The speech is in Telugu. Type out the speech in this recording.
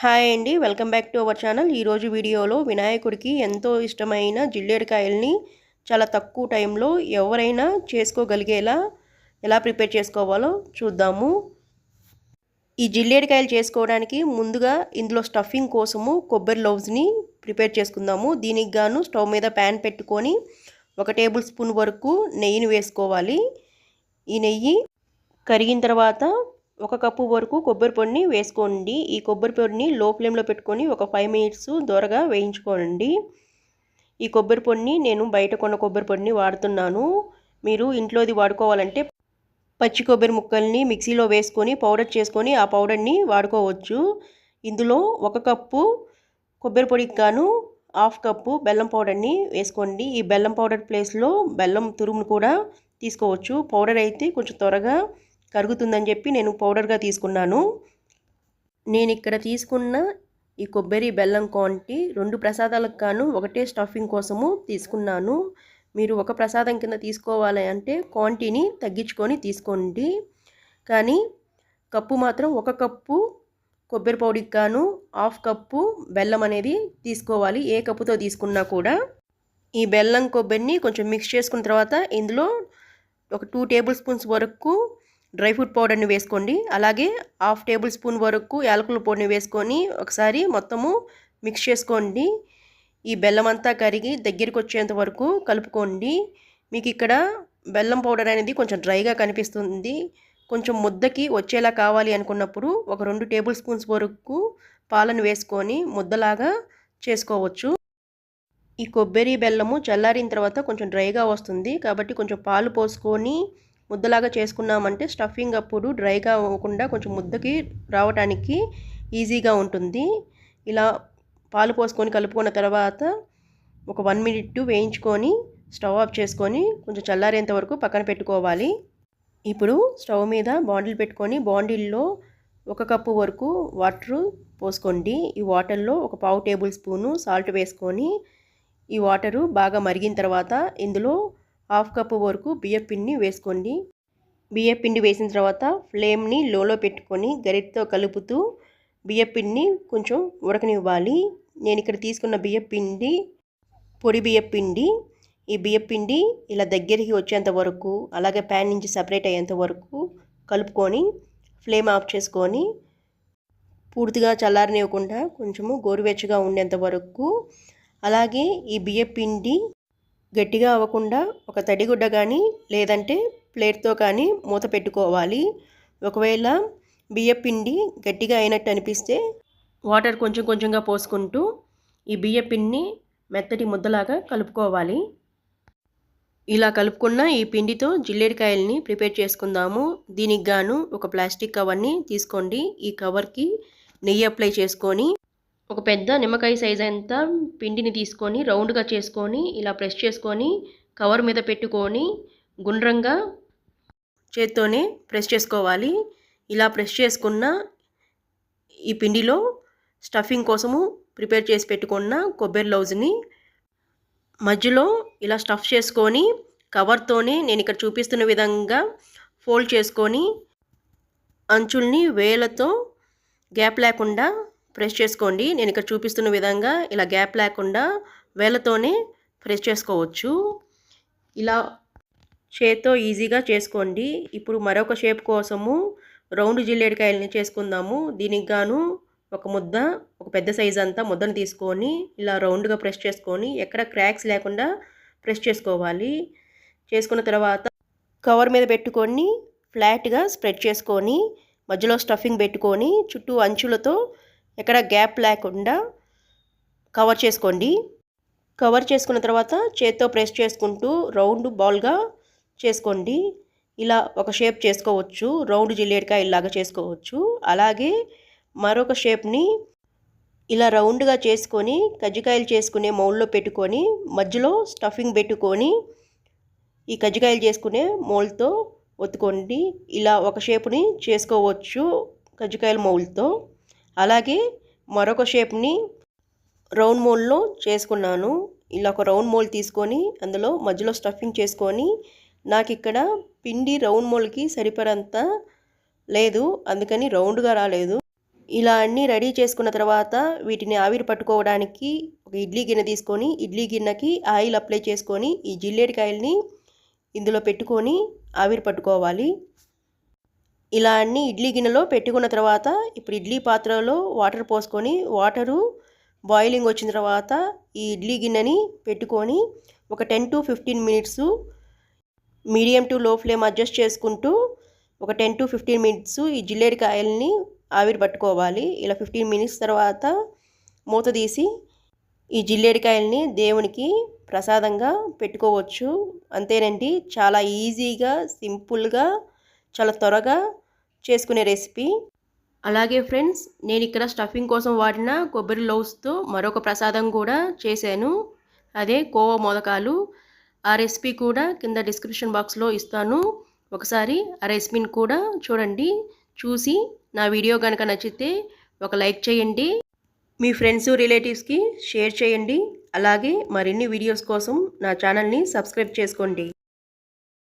హాయ్ అండి, welcome back to our channel. ఈరోజు వీడియోలో వినాయకుడికి ఎంతో ఇష్టమైన జిల్లేడికాయల్ని చాలా తక్కువ టైంలో ఎవరైనా చేసుకోగలిగేలా ఎలా ప్రిపేర్ చేసుకోవాలో చూద్దాము. ఈ జిల్లేడికాయలు చేసుకోవడానికి ముందుగా ఇందులో స్టఫింగ్ కోసము కొబ్బరి లవ్స్ని ప్రిపేర్ చేసుకుందాము. దీనికి గాను స్టవ్ మీద ప్యాన్ పెట్టుకొని 1 టేబుల్ స్పూన్ వరకు నెయ్యిని వేసుకోవాలి. ఈ నెయ్యి కరిగిన తర్వాత 1 కప్పు వరకు కొబ్బరి పొడిని వేసుకోండి. ఈ కొబ్బరి పొడిని లో ఫ్లేమ్లో పెట్టుకొని ఒక 5 మినిట్స్ దోరగా వేయించుకోండి. ఈ కొబ్బరి పొడిని నేను బయట కొన్న కొబ్బరి పొడిని వాడుతున్నాను. మీరు ఇంట్లోది వాడుకోవాలంటే పచ్చి కొబ్బరి ముక్కల్ని మిక్సీలో వేసుకొని పౌడర్ చేసుకొని ఆ పౌడర్ని వాడుకోవచ్చు. ఇందులో 1 కప్పు కొబ్బరి పొడికి గాను 1/2 కప్పు బెల్లం పౌడర్ని వేసుకోండి. ఈ బెల్లం పౌడర్ ప్లేస్లో బెల్లం తురుమును కూడా తీసుకోవచ్చు. పౌడర్ అయితే కొంచెం త్వరగా కరుగుతుందని చెప్పి నేను పౌడర్గా తీసుకున్నాను. నేను ఇక్కడ తీసుకున్న ఈ కొబ్బరి బెల్లం క్వాంటిటీ 2 ప్రసాదాలకు గాను ఒకటే స్టఫింగ్ కోసము తీసుకున్నాను. మీరు ఒక ప్రసాదం కింద తీసుకోవాలి అంటే క్వాంటిటీని తగ్గించుకొని తీసుకోండి. కానీ కప్పు మాత్రం 1 కప్పు కొబ్బరి పొడికి గాను 1/2 కప్పు బెల్లం అనేది తీసుకోవాలి. ఏ కప్పుతో తీసుకున్నా కూడా. ఈ బెల్లం కొబ్బరిని కొంచెం మిక్స్ చేసుకున్న తర్వాత ఇందులో ఒక 2 టేబుల్ స్పూన్స్ వరకు డ్రై ఫ్రూట్ పౌడర్ని వేసుకోండి. అలాగే 1/2 టేబుల్ స్పూన్ వరకు యాలకుల పొడిని వేసుకొని ఒకసారి మొత్తము మిక్స్ చేసుకోండి. ఈ బెల్లం అంతా కరిగి దగ్గరికి వచ్చేంత వరకు కలుపుకోండి. మీకు ఇక్కడ బెల్లం పౌడర్ అనేది కొంచెం డ్రైగా కనిపిస్తుంది. కొంచెం ముద్దకి వచ్చేలా కావాలి అనుకున్నప్పుడు ఒక 2 టేబుల్ స్పూన్స్ వరకు పాలను వేసుకొని ముద్దలాగా చేసుకోవచ్చు. ఈ కొబ్బరి బెల్లము చల్లారిన తర్వాత కొంచెం డ్రైగా వస్తుంది కాబట్టి కొంచెం పాలు పోసుకొని ముద్దలాగా చేసుకున్నామంటే స్టఫింగ్ అప్పుడు డ్రైగా అవ్వకుండా కొంచెం ముద్దకి రావడానికి ఈజీగా ఉంటుంది. ఇలా పాలు పోసుకొని కలుపుకున్న తర్వాత ఒక 1 మినిట్ వేయించుకొని స్టవ్ ఆఫ్ చేసుకొని కొంచెం చల్లారేంత వరకు పక్కన పెట్టుకోవాలి. ఇప్పుడు స్టవ్ మీద బాండిల్ పెట్టుకొని బాండిల్లో 1 కప్పు వరకు వాటర్ పోసుకోండి. ఈ వాటర్లో ఒక 1/2 టేబుల్ స్పూను సాల్ట్ వేసుకొని ఈ వాటరు బాగా మరిగిన తర్వాత ఇందులో 1/2 కప్పు వరకు బియ్యం పిండిని వేసుకోండి. బియ్యం పిండి వేసిన తర్వాత ఫ్లేమ్ని లోలో పెట్టుకొని గరిటెతో కలుపుతూ బియ్యం పిండిని కొంచెం ఉడకనివ్వాలి. నేను ఇక్కడ తీసుకున్న బియ్యం పిండి పొడి బియ్యం పిండి. ఈ బియ్యం పిండి ఇలా దగ్గరికి వచ్చేంత వరకు అలాగే ప్యాన్ నుంచి సపరేట్ అయ్యేంత వరకు కలుపుకొని ఫ్లేమ్ ఆఫ్ చేసుకొని పూర్తిగా చల్లారనివ్వకుండా కొంచెము గోరువెచ్చగా ఉండేంత వరకు అలాగే ఈ బియ్యం పిండి గట్టిగా అవ్వకుండా ఒక తడిగుడ్డ కానీ లేదంటే ప్లేట్తో కానీ మూత పెట్టుకోవాలి. ఒకవేళ బియ్యం పిండి గట్టిగా అయినట్టు అనిపిస్తే వాటర్ కొంచెం కొంచెంగా పోసుకుంటూ ఈ బియ్యం పిండిని మెత్తటి ముద్దలాగా కలుపుకోవాలి. ఇలా కలుపుకున్న ఈ పిండితో జిల్లేడికాయల్ని ప్రిపేర్ చేసుకుందాము. దీనికి గాను ఒక ప్లాస్టిక్ కవర్ని తీసుకోండి. ఈ కవర్కి నెయ్యి అప్లై చేసుకొని ఒక పెద్ద నిమ్మకాయ సైజ్ అంతా పిండిని తీసుకొని రౌండ్గా చేసుకొని ఇలా ప్రెస్ చేసుకొని కవర్ మీద పెట్టుకొని గుండ్రంగా చేత్తోనే ప్రెస్ చేసుకోవాలి. ఇలా ప్రెస్ చేసుకున్న ఈ పిండిలో స్టఫింగ్ కోసము ప్రిపేర్ చేసి పెట్టుకున్న కొబ్బరి లౌజ్ని మధ్యలో ఇలా స్టఫ్ చేసుకొని కవర్తోనే నేను ఇక్కడ చూపిస్తున్న విధంగా ఫోల్డ్ చేసుకొని అంచుల్ని వేలతో గ్యాప్ లేకుండా ప్రెస్ చేసుకోండి. నేను ఇక్కడ చూపిస్తున్న విధంగా ఇలా గ్యాప్ లేకుండా వేలతోనే ప్రెస్ చేసుకోవచ్చు. ఇలా చేత్తో ఈజీగా చేసుకోండి. ఇప్పుడు మరొక షేప్ కోసము రౌండ్ జిల్లేడికాయలని చేసుకుందాము. దీనికి గాను ఒక పెద్ద సైజ్ అంతా ముద్దను తీసుకొని ఇలా రౌండ్గా ప్రెస్ చేసుకొని ఎక్కడ క్రాక్స్ లేకుండా ప్రెస్ చేసుకోవాలి. చేసుకున్న తర్వాత కవర్ మీద పెట్టుకొని ఫ్లాట్గా స్ప్రెడ్ చేసుకొని మధ్యలో స్టఫింగ్ పెట్టుకొని చుట్టూ అంచులతో ఎక్కడ గ్యాప్ లేకుండా కవర్ చేసుకోండి. కవర్ చేసుకున్న తర్వాత చేత్తో ప్రెస్ చేసుకుంటూ రౌండ్ బాల్గా చేసుకోండి. ఇలా ఒక షేప్ చేసుకోవచ్చు. రౌండ్ జిల్లేడికాయ ఇలాగా చేసుకోవచ్చు. అలాగే మరొక షేప్ని ఇలా రౌండ్గా చేసుకొని కజ్జికాయలు చేసుకునే మౌల్డ్లో పెట్టుకొని మధ్యలో స్టఫింగ్ పెట్టుకొని ఈ కజ్జికాయలు చేసుకునే మౌల్డ్తో ఒత్తుకోండి. ఇలా ఒక షేప్ని చేసుకోవచ్చు కజ్జికాయల మౌల్డ్తో. అలాగే మరొక షేప్ని రౌండ్ మోల్డ్లో చేసుకున్నాను. ఇలా ఒక రౌండ్ మోల్డ్ తీసుకొని అందులో మధ్యలో స్టఫింగ్ చేసుకొని నాకు ఇక్కడ పిండి రౌండ్ మోల్డ్కి సరిపడంత లేదు, అందుకని రౌండ్గా రాలేదు. ఇలా అన్నీ రెడీ చేసుకున్న తర్వాత వీటిని ఆవిరి పట్టుకోవడానికి ఒక ఇడ్లీ గిన్నె తీసుకొని ఇడ్లీ గిన్నెకి ఆయిల్ అప్లై చేసుకొని ఈ జిల్లేడికాయల్ని ఇందులో పెట్టుకొని ఆవిరి పట్టుకోవాలి. ఇలా అన్నీ ఇడ్లీ గిన్నెలో పెట్టుకున్న తర్వాత ఇప్పుడు ఇడ్లీ పాత్రలో వాటర్ పోసుకొని వాటరు బాయిలింగ్ వచ్చిన తర్వాత ఈ ఇడ్లీ గిన్నెని పెట్టుకొని ఒక 10 to 15 మినిట్స్ మీడియం టు లో ఫ్లేమ్ అడ్జస్ట్ చేసుకుంటూ ఒక 10 to 15 మినిట్స్ ఈ జిల్లేడికాయల్ని ఆవిరి పట్టుకోవాలి. ఇలా 15 మినిట్స్ తర్వాత మూత తీసి ఈ జిల్లేడికాయల్ని దేవునికి ప్రసాదంగా పెట్టుకోవచ్చు. అంతేనండి, చాలా ఈజీగా సింపుల్గా చాలా త్వరగా చేసుకునే రెసిపీ. అలాగే ఫ్రెండ్స్, నేను ఇక్కడ స్టఫింగ్ కోసం వాడిన కొబ్బరి లౌస్తో మరొక ప్రసాదం కూడా చేశాను. అదే కోవా మోదకాలు. ఆ రెసిపీ కూడా కింద డిస్క్రిప్షన్ బాక్స్లో ఇస్తాను. ఒకసారి ఆ రెసిపీని కూడా చూడండి. చూసి నా వీడియో కనుక నచ్చితే ఒక లైక్ చేయండి. మీ ఫ్రెండ్స్ రిలేటివ్స్కి షేర్ చేయండి. అలాగే మరిన్ని వీడియోస్ కోసం నా ఛానల్ని సబ్స్క్రైబ్ చేసుకోండి.